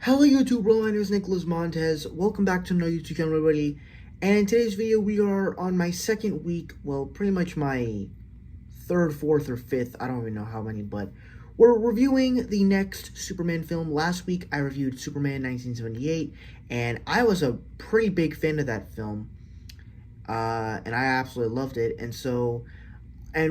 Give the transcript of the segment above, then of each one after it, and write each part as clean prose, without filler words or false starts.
Hello YouTube world, my name is Nicholas Montez. Welcome back to another YouTube channel, everybody. And in today's video, we are on my second week, well, pretty much my third, fourth, or fifth, I don't even know how many, but we're reviewing the next Superman film. Last week, I reviewed Superman 1978, and I was a pretty big fan of that film, and I absolutely loved it. And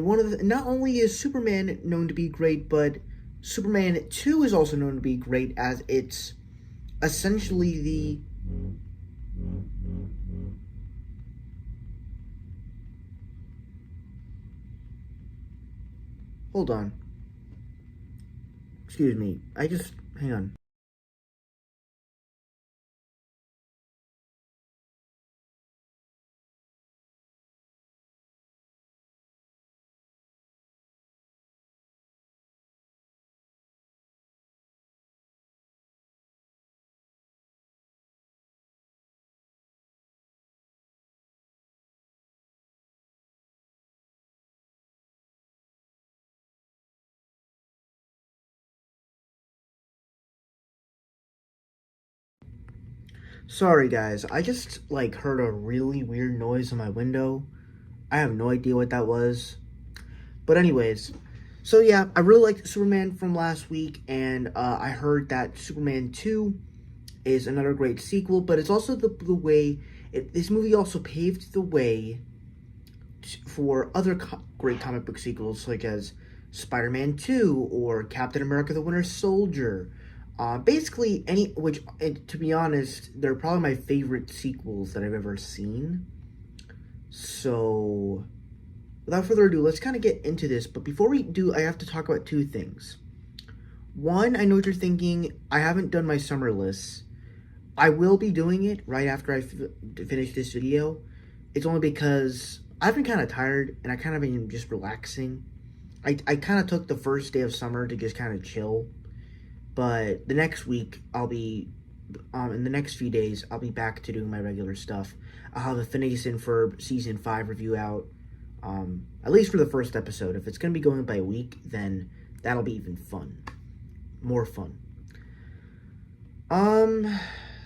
one of the, not only is Superman known to be great, but Superman 2 is also known to be great, as it's essentially the hold on, excuse me, hang on. Sorry guys, I just heard a really weird noise on my window. I have no idea what that was. But anyways, so yeah, I really liked Superman from last week, and I heard that Superman 2 is another great sequel, but it's also the way, this movie also paved the way for other great comic book sequels, such as Spider-Man 2 or Captain America the Winter Soldier. Basically, to be honest, they're probably my favorite sequels that I've ever seen. So, without further ado, let's kind of get into this. But before we do, I have to talk about two things. One, I know what you're thinking. I haven't done my summer lists. I will be doing it right after I finish this video. It's only because I've been kind of tired, and I kind of been just relaxing. I kind of took the first day of summer to just kind of chill. But the next week, in the next few days, I'll be back to doing my regular stuff. I'll have a Phineas and Ferb Season 5 review out, at least for the first episode. If it's going to be going by a week, then that'll be even fun. More fun.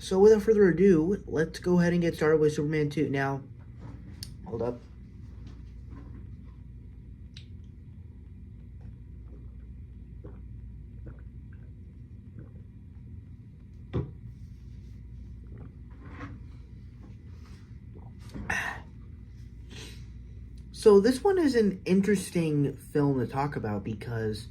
So without further ado, let's go ahead and get started with Superman 2. Now, hold up. So this one is an interesting film to talk about because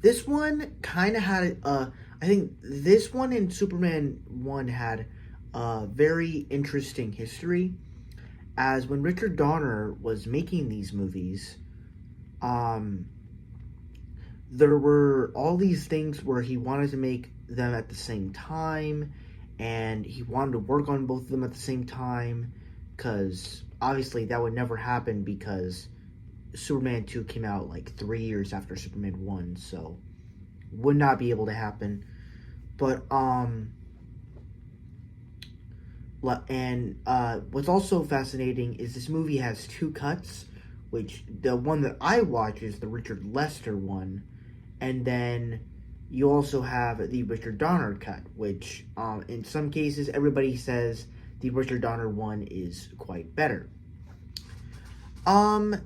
this one kind of had I think this one and Superman 1 had a very interesting history, as when Richard Donner was making these movies, there were all these things where he wanted to make them at the same time, and he wanted to work on both of them at the same time, because obviously that would never happen because Superman 2 came out 3 years after Superman 1, so would not be able to happen. But what's also fascinating is this movie has two cuts, which the one that I watch is the Richard Lester one, and then you also have the Richard Donner cut, which in some cases everybody says the Richard Donner one is quite better. And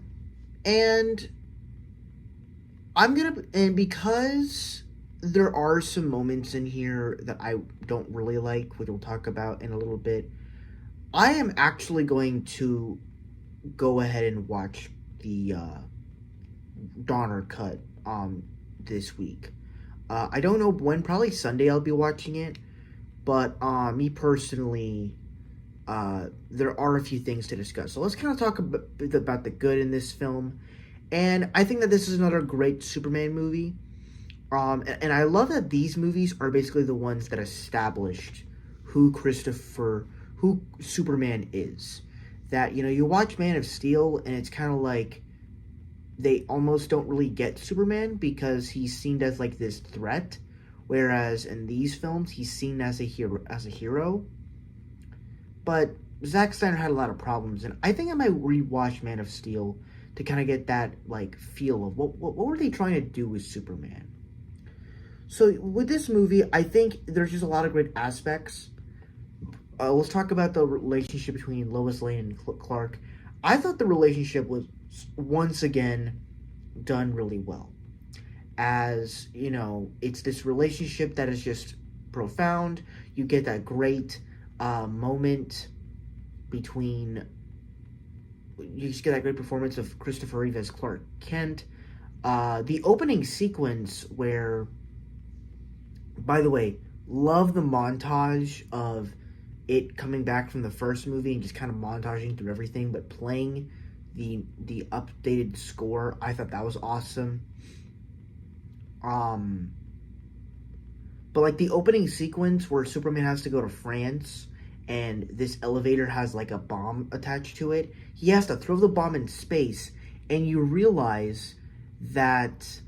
because there are some moments in here that I don't really like, which we'll talk about in a little bit, I am actually going to go ahead and watch the Donner cut this week. I don't know when, probably Sunday I'll be watching it, but me personally, there are a few things to discuss. So let's kind of talk about the good in this film. And I think that this is another great Superman movie. And I love that these movies are basically the ones that established who Superman is. That, you watch Man of Steel, and it's kind of like they almost don't really get Superman because he's seen as this threat, whereas in these films he's seen as a hero. But Zack Snyder had a lot of problems, and I think I might rewatch Man of Steel to kind of get that feel of what were they trying to do with Superman. So with this movie, I think there's just a lot of great aspects. Let's talk about the relationship between Lois Lane and Clark. I thought the relationship was once again done really well. As you know, it's this relationship that is just profound. You get that great moment between. You just get that great performance of Christopher Reeve as Clark Kent. The opening sequence where, by the way, love the montage of it coming back from the first movie and just kind of montaging through everything, but playing the updated score. I thought that was awesome. But like the opening sequence where Superman has to go to France and this elevator has like a bomb attached to it, he has to throw the bomb in space, and you realize that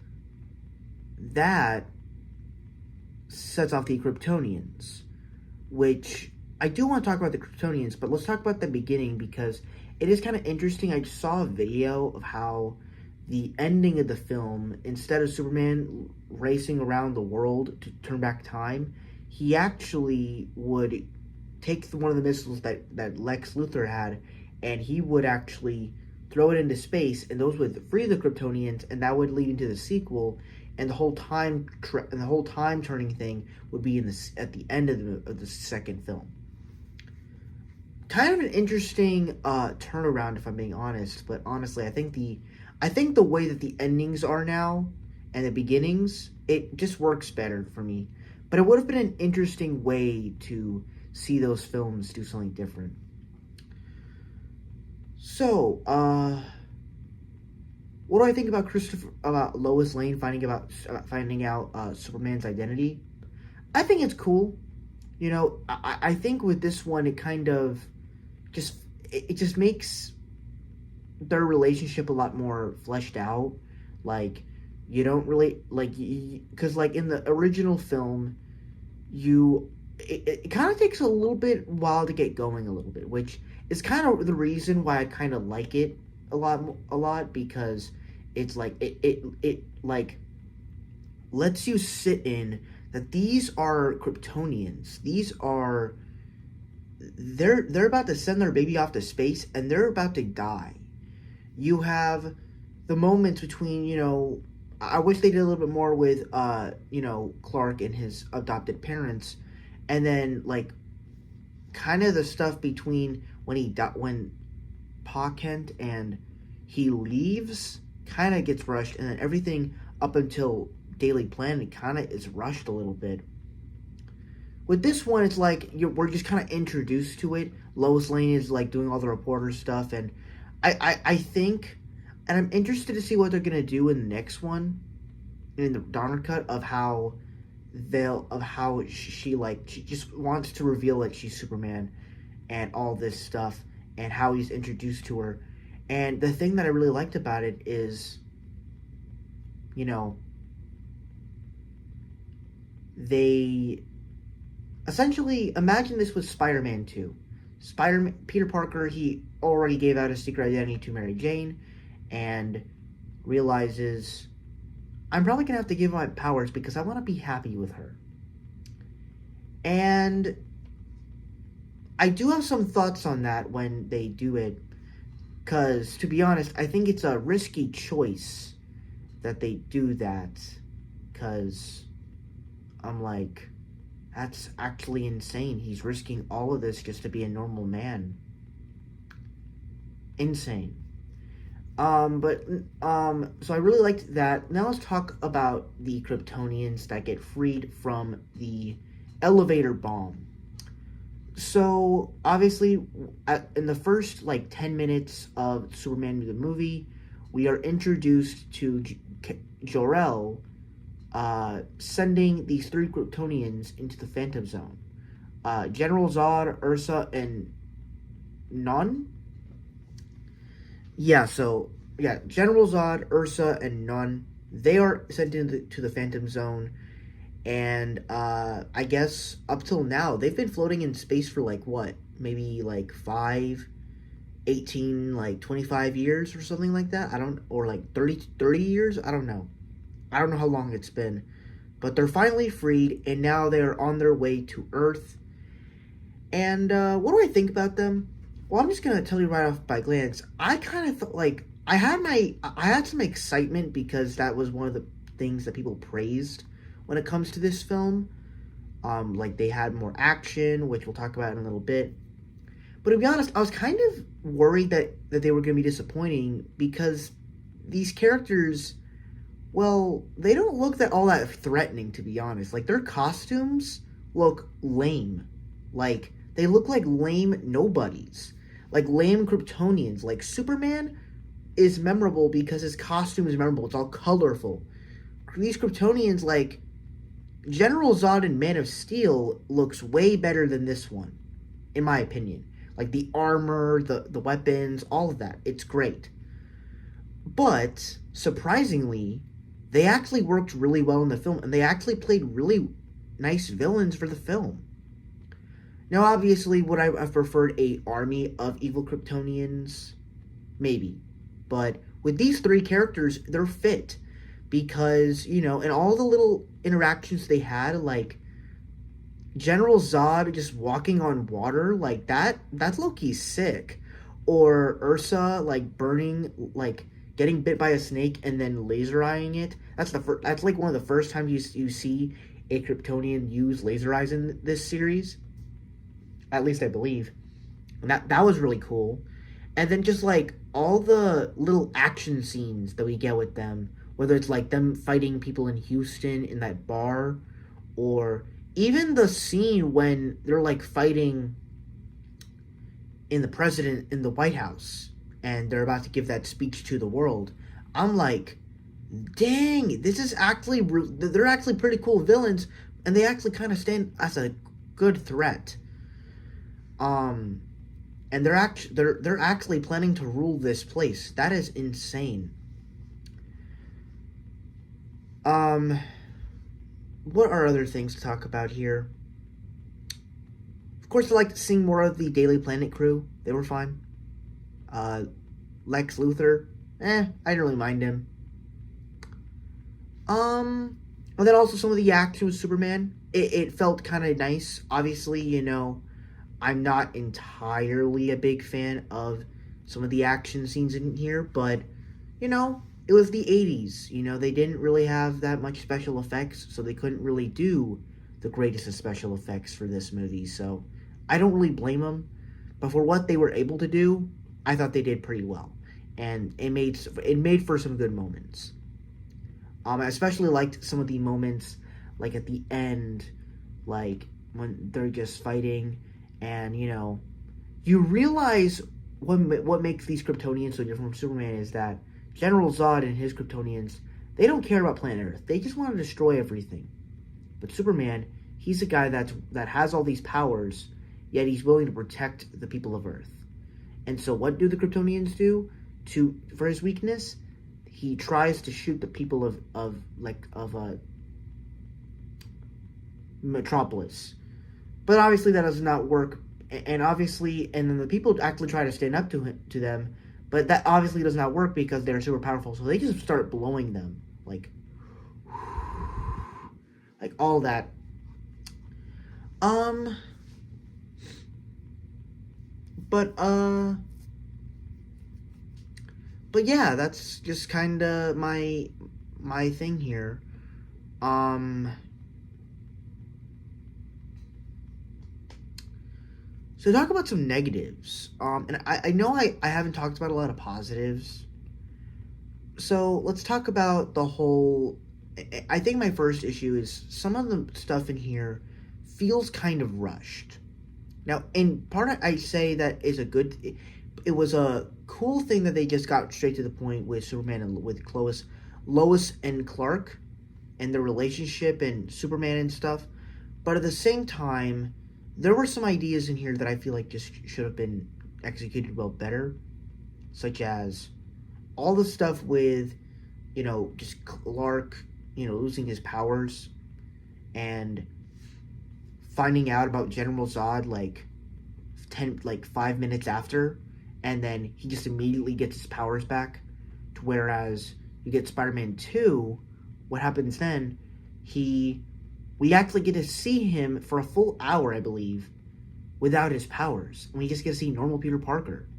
that sets off the Kryptonians, which I do want to talk about the Kryptonians, but let's talk about the beginning because it is kind of interesting. I saw a video of how the ending of the film, instead of Superman racing around the world to turn back time, he actually would take one of the missiles that Lex Luthor had, and he would actually throw it into space, and those would free the Kryptonians, and that would lead into the sequel, and the whole time turning thing would be at the end of the second film. Kind of an interesting turnaround, if I'm being honest. But honestly, I think the way that the endings are now and the beginnings, it just works better for me. But it would have been an interesting way to see those films do something different. So, what do I think about Lois Lane finding out Superman's identity? I think it's cool. You know, I think with this one, it kind of it just makes their relationship a lot more fleshed out. Like, you don't really because like in the original film, it kind of takes a little bit while to get going a little bit, which is kind of the reason why I kind of like it a lot because it's like it like lets you sit in that these are Kryptonians. They're about to send their baby off to space, and they're about to die. You have the moments between, I wish they did a little bit more with, Clark and his adopted parents, and then, like, kind of the stuff between when Pa Kent and he leaves kind of gets rushed, and then everything up until Daily Planet kind of is rushed a little bit. With this one, it's like we're just kind of introduced to it. Lois Lane is like doing all the reporter stuff, and I think, and I'm interested to see what they're gonna do in the next one, in the Donner cut, of how she just wants to reveal that she's Superman, and all this stuff, and how he's introduced to her. And the thing that I really liked about it is, they essentially, imagine this with Spider-Man 2. Peter Parker, he already gave out his secret identity to Mary Jane and realizes, I'm probably going to have to give my powers because I want to be happy with her. And I do have some thoughts on that when they do it, because, to be honest, I think it's a risky choice that they do that, because I'm like, that's actually insane. He's risking all of this just to be a normal man. Insane. So I really liked that. Now let's talk about the Kryptonians that get freed from the elevator bomb. So, obviously, in the first, 10 minutes of Superman the movie, we are introduced to Jor-El, sending these 3 Kryptonians into the Phantom Zone. General Zod, Ursa, and Non? General Zod, Ursa, and Non, they are sent into the Phantom Zone, and I guess up till now, they've been floating in space for maybe 25 years or something like that. Or 30 years? I don't know. I don't know how long it's been. But they're finally freed, and now they're on their way to Earth. And what do I think about them? Well, I'm just gonna tell you right off by glance. I kind of felt like I had some excitement because that was one of the things that people praised when it comes to this film. Like they had more action, which we'll talk about in a little bit. But to be honest, I was kind of worried that they were going to be disappointing because these characters, well, they don't look that all that threatening, to be honest. Like their costumes look lame. Like they look like lame nobodies. Like lame Kryptonians. Like Superman is memorable because his costume is memorable. It's all colorful. These Kryptonians, like General Zod in Man of Steel, looks way better than this one, in my opinion. Like the armor, the weapons, all of that. It's great. But, surprisingly, they actually worked really well in the film, and they actually played really nice villains for the film. Now, obviously, would I have preferred a army of evil Kryptonians? Maybe. But with these three characters, they're fit. Because, you know, and all the little interactions they had, like General Zod just walking on water, like that's low-key sick. Or Ursa, like burning, like getting bit by a snake and then laser eyeing it. That's like one of the first times you see a Kryptonian use laser eyes in this series. At least I believe. And that was really cool. And then just like all the little action scenes that we get with them, whether it's like them fighting people in Houston in that bar, or even the scene when they're like fighting in the White House and they're about to give that speech to the world. I'm like, dang, this is actually, they're actually pretty cool villains, and they actually kind of stand as a good threat. And they're actually planning to rule this place. That is insane. What are other things to talk about here? Of course, I like seeing more of the Daily Planet crew. They were fine. Lex Luthor, I didn't really mind him. And then also some of the action with Superman. It felt kind of nice. Obviously, you know, I'm not entirely a big fan of some of the action scenes in here, but, you know, it was the 80s. You know, they didn't really have that much special effects, so they couldn't really do the greatest of special effects for this movie, so I don't really blame them. But for what they were able to do, I thought they did pretty well. And it made for some good moments. I especially liked some of the moments, like at the end, like when they're just fighting, and, you know, you realize what makes these Kryptonians so different from Superman is that General Zod and his Kryptonians, they don't care about planet Earth. They just want to destroy everything. But Superman, he's a guy that has all these powers, yet he's willing to protect the people of Earth. And so what do the Kryptonians do for his weakness? He tries to shoot the people of Metropolis. But obviously that does not work. And then the people actually try to stand up to them, but that obviously does not work because they're super powerful. So they just start blowing them, like all that. But yeah, that's just kind of my thing here. So talk about some negatives. And I know I haven't talked about a lot of positives. So let's talk about the whole... I think my first issue is some of the stuff in here feels kind of rushed. Now, in part, I say that is a good... It was a cool thing that they just got straight to the point with Superman and with Lois and Clark and their relationship and Superman and stuff. But at the same time, there were some ideas in here that I feel like just should have been executed well better. Such as all the stuff with, you know, just Clark, you know, losing his powers and finding out about General Zod like 5 minutes after, and then he just immediately gets his powers back. Whereas you get Spider-Man 2, what happens then? we actually get to see him for a full hour, I believe, without his powers. And we just get to see normal Peter Parker.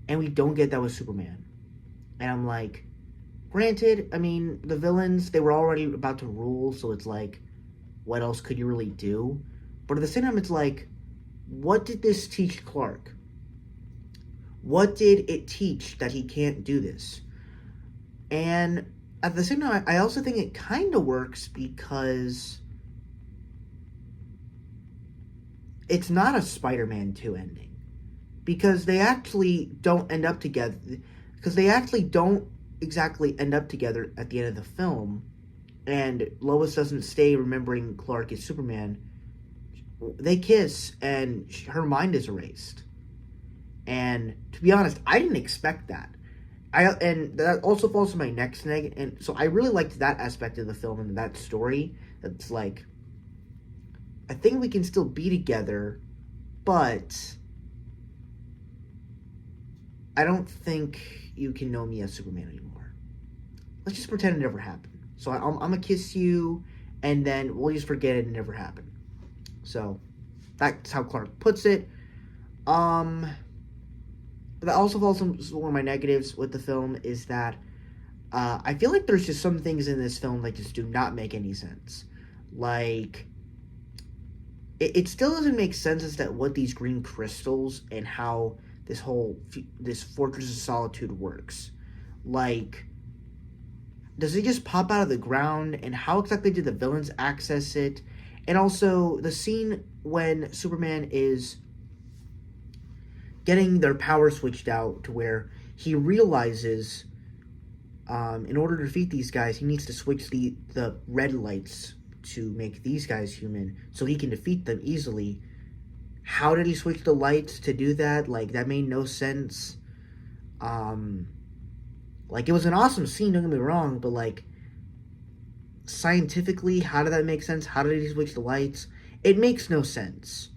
And we don't get that with Superman. And I'm like, granted, I mean, the villains, they were already about to rule, so it's like, what else could you really do? But at the same time, it's like, what did this teach Clark? What did it teach that he can't do this? And at the same time, I also think it kind of works because it's not a Spider-Man 2 ending. Because they actually don't end up together. Because they actually don't exactly end up together at the end of the film. And Lois doesn't stay remembering Clark as Superman. They kiss, and her mind is erased. And to be honest, I didn't expect that. And that also falls to my next neg. And so I really liked that aspect of the film and that story. That's like, I think we can still be together, but I don't think you can know me as Superman anymore. Let's just pretend it never happened. So I'm gonna kiss you, and then we'll just forget it never happened. So that's how Clark puts it. That also falls on one of my negatives with the film is that I feel like there's just some things in this film that just do not make any sense. Like, it still doesn't make sense as to what these green crystals and how this Fortress of Solitude works. Like, does it just pop out of the ground? And how exactly did the villains access it? And also, the scene when Superman is getting their power switched out to where he realizes in order to defeat these guys, he needs to switch the red lights to make these guys human so he can defeat them easily. How did he switch the lights to do that? Like, that made no sense. Like, it was an awesome scene, don't get me wrong, but like, scientifically, how did that make sense? How did he switch the lights? It makes no sense.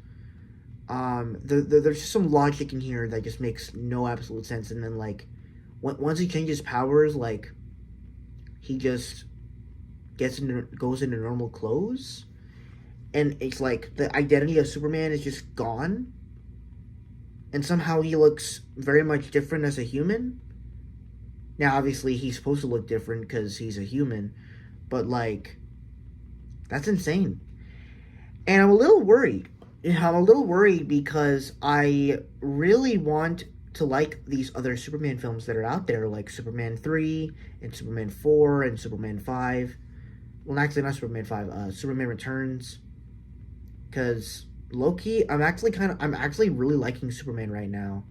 There's just some logic in here that just makes no absolute sense. And then, like, once he changes powers, like, he just goes into normal clothes, and it's like the identity of Superman is just gone, and somehow he looks very much different as a human. Now, obviously, he's supposed to look different because he's a human, but like, that's insane. And I'm a little worried. I'm a little worried because I really want to like these other Superman films that are out there, like Superman 3 and Superman 4 and Superman 5. Well, actually, not Superman 5, Superman Returns. Because low-key, I'm actually really liking Superman right now.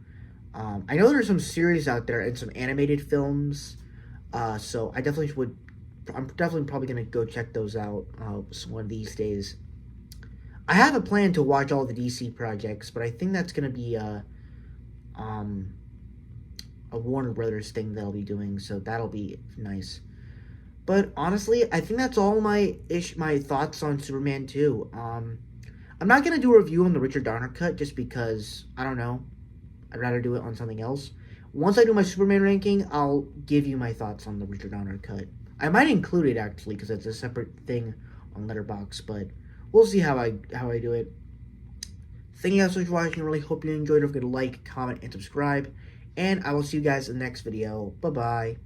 I know there's some series out there and some animated films, so I'm definitely probably going to go check those out one of these days. I have a plan to watch all the DC projects, but I think that's going to be a Warner Brothers thing they'll be doing, so that'll be nice. But honestly, I think that's all my thoughts on Superman 2. I'm not going to do a review on the Richard Donner cut just because, I don't know, I'd rather do it on something else. Once I do my Superman ranking, I'll give you my thoughts on the Richard Donner cut. I might include it, actually, because it's a separate thing on Letterboxd, but we'll see how I do it. Thank you guys so much for watching. I really hope you enjoyed. Don't forget to like, comment, and subscribe. And I will see you guys in the next video. Bye-bye.